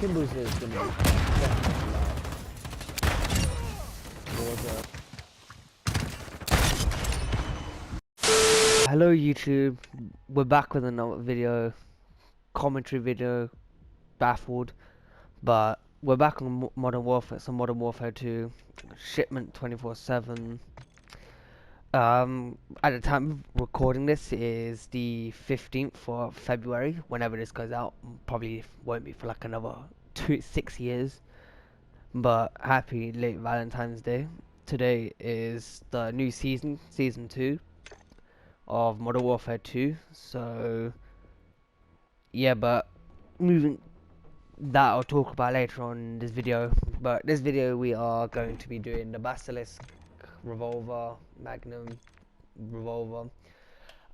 gimbals is gonna be definitely loud. Hello YouTube, we're back with another video, commentary video, baffled, but we're back on Modern Warfare, so Modern Warfare 2, shipment 24/7. At the time of recording this is the 15th of February, whenever this goes out, probably won't be for like another 6 years, but happy late Valentine's Day. Today is the new season 2 of Modern Warfare 2, so yeah, but moving that I'll talk about later on in this video. But this video we are going to be doing the Basilisk revolver, Magnum revolver.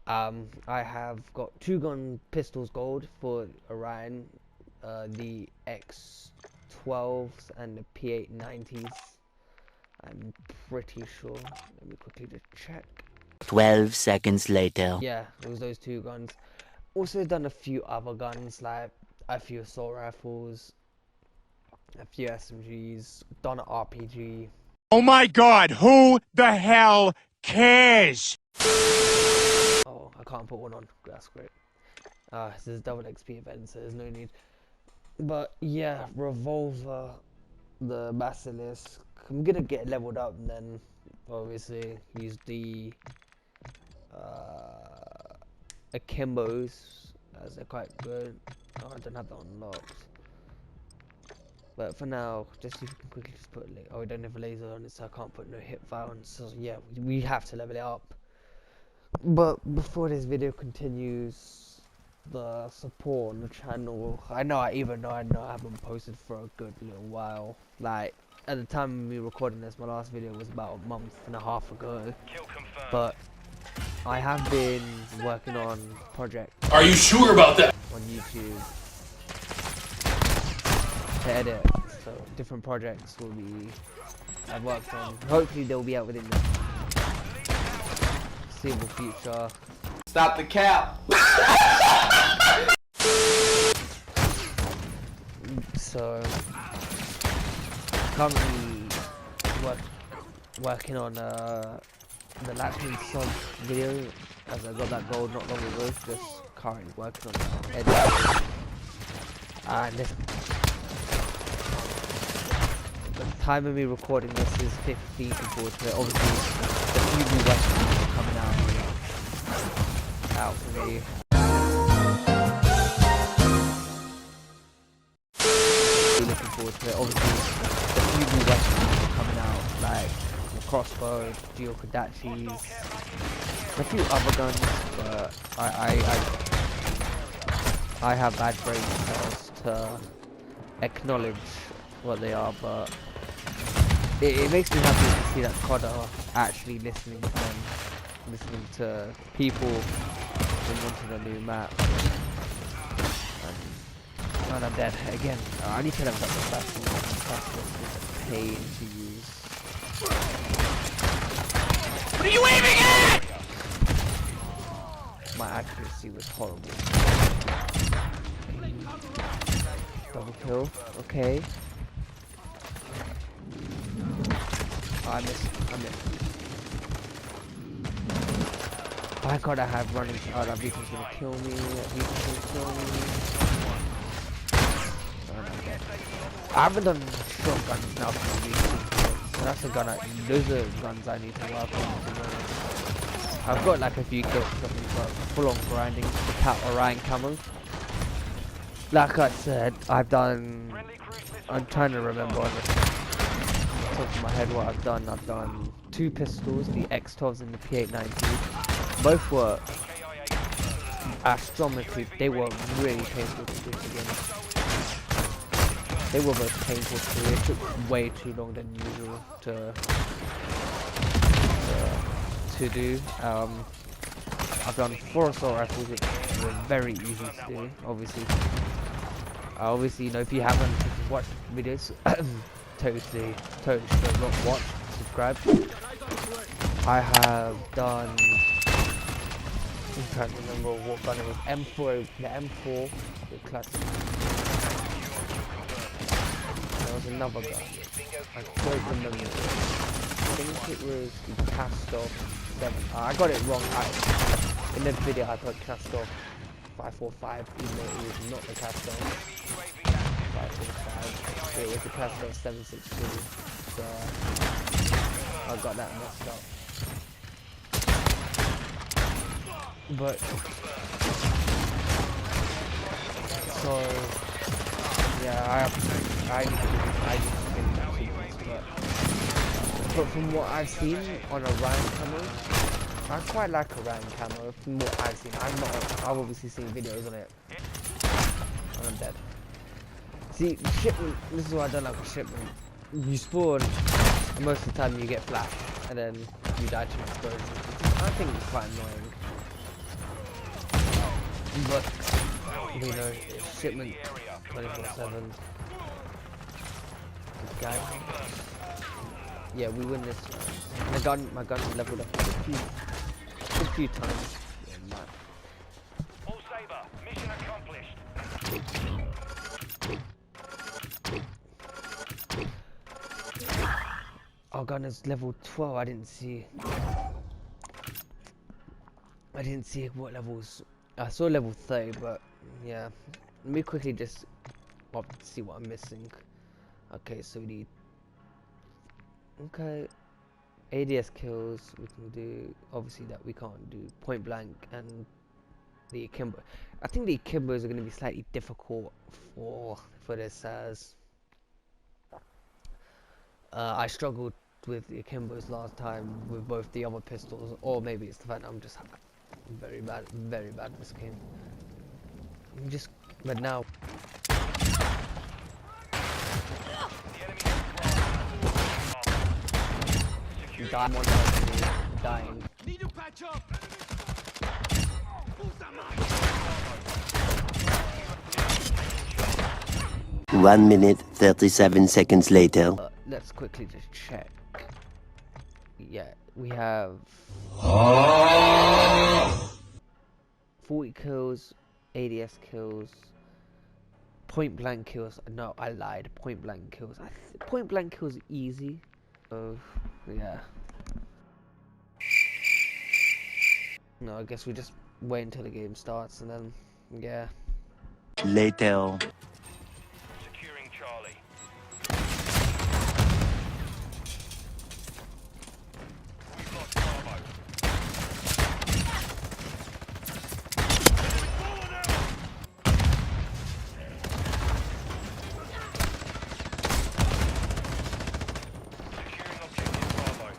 I have got 2 pistols gold for Orion, the X12s and the P890s. I'm pretty sure. Let me quickly just check. 12 seconds later. Yeah, it was those 2 guns. Also done a few other guns, like a few assault rifles, a few SMGs, done an RPG. Oh my god, who the hell cares? Oh, I can't put one on, that's great. This is double XP event, so there's no need. But yeah, revolver, the Basilisk. I'm gonna get leveled up and then obviously use the Akimbos, as they're quite good. Oh, I don't have that unlocked. But for now, just see if we can quickly just put oh, we don't have a laser on it, so I can't put no hip fire on. So yeah, we have to level it up. But before this video continues, the support on the channel, I know I haven't posted for a good little while. Like at the time of me recording this, my last video was about a month and a half ago. But I have been working on projects. Are you sure about that? On YouTube to edit, so different projects will be I've worked on. Hopefully they'll be out within the foreseeable future. Stop the cap. So currently working on the Latchman sub video, as I got that gold not long ago. Just currently working on edit. And this, the time of me recording this is 15th of August. Obviously, the few new weapons are coming out for me. Looking forward to it. Obviously, the few new weapons are coming out, like the crossbow, dual Kodachis, a few other guns, but I have bad brain cells to acknowledge what they are, but it makes me happy to see that COD are actually listening to them, listening to people who wanted a new map. And I'm dead again. I need to level up the Basilisk. Basilisk is a pain to use. What are you aiming at? My accuracy was horrible. Double kill. Okay. Oh, I missed. My god, I have running. Oh, that beacon's gonna kill me. That beacon's gonna kill me. I haven't done shotguns now for a week. So that's a gun. Those are guns I need to work on. I've got like a few kills, but full on grinding the Orion Camo. Like I said, I'm trying to remember on the top of my head what I've done. I've done 2 pistols, the X12s and the P890. Both were astronomically, they were really painful to do again. They were both painful to do. It took way too long than usual to do. I've done 4 assault rifles, which were very easy to do. Obviously, you know, if you haven't watched videos, totally should watch, subscribe. I have done. I'm trying to remember what gun it was. M4, the M4, the classic. another gun. I don't remember. I think it was the Castor 7. I got it wrong. In the video I put Castor 545, even though it was not the Castor 545. It was the Castor 762. So I got that messed up. But so yeah, I just think that too much, but from what I've seen on Orion Camo, I quite like Orion Camo. From what I've seen, I've obviously seen videos on it, and I'm dead. See, shipment. This is what I don't like with shipment. You spawn, and most of the time you get flashed, and then you die to explosions. I think it's quite annoying. But we know shipment 24/7. Guy. Yeah, we win this. My gun leveled up a few times. Yeah, All saber, mission accomplished. our gun is level 12. I didn't see what levels. I saw level 30, but yeah. Let me quickly just see what I'm missing. Okay, so we need. Okay, ADS kills we can do. Obviously, that we can't do point blank, and the akimbo. I think the akimbos are going to be slightly difficult for this, as I struggled with the akimbos last time with both the other pistols, or maybe it's the fact I'm just very bad at this game. But now. Die one person dying. Need to patch up. 1 minute 37 seconds later. Let's quickly just check. Yeah, we have 40 kills, ADS kills, point blank kills. No, I lied. Point blank kills. Point blank kills easy. Oh, yeah. No, I guess we just wait until the game starts and then, yeah. Later. Securing Charlie. We've lost Bravo. Securing objective Bravo.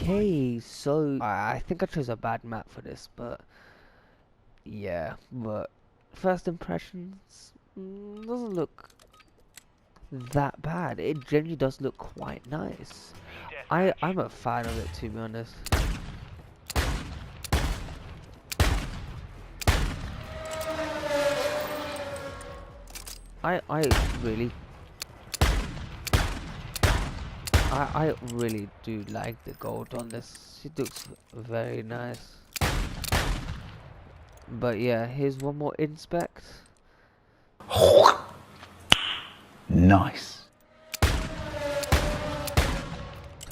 Okay, so I think I chose a bad map for this, but yeah, but first impressions doesn't look that bad. It generally does look quite nice. I'm a fan of it, to be honest. I really do like the gold on this. It looks very nice. But yeah, here's one more inspect. Nice.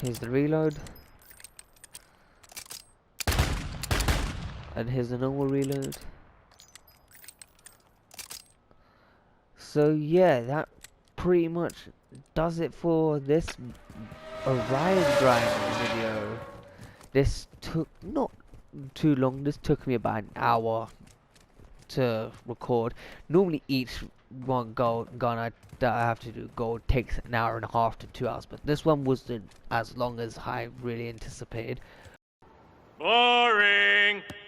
Here's the reload. And here's the normal reload. So yeah, that pretty much does it for this Orion grind video. This took not too long. This took me about an hour to record. Normally each one gun that I have to do gold takes an hour and a half to 2 hours, but this one wasn't as long as I really anticipated. Boring.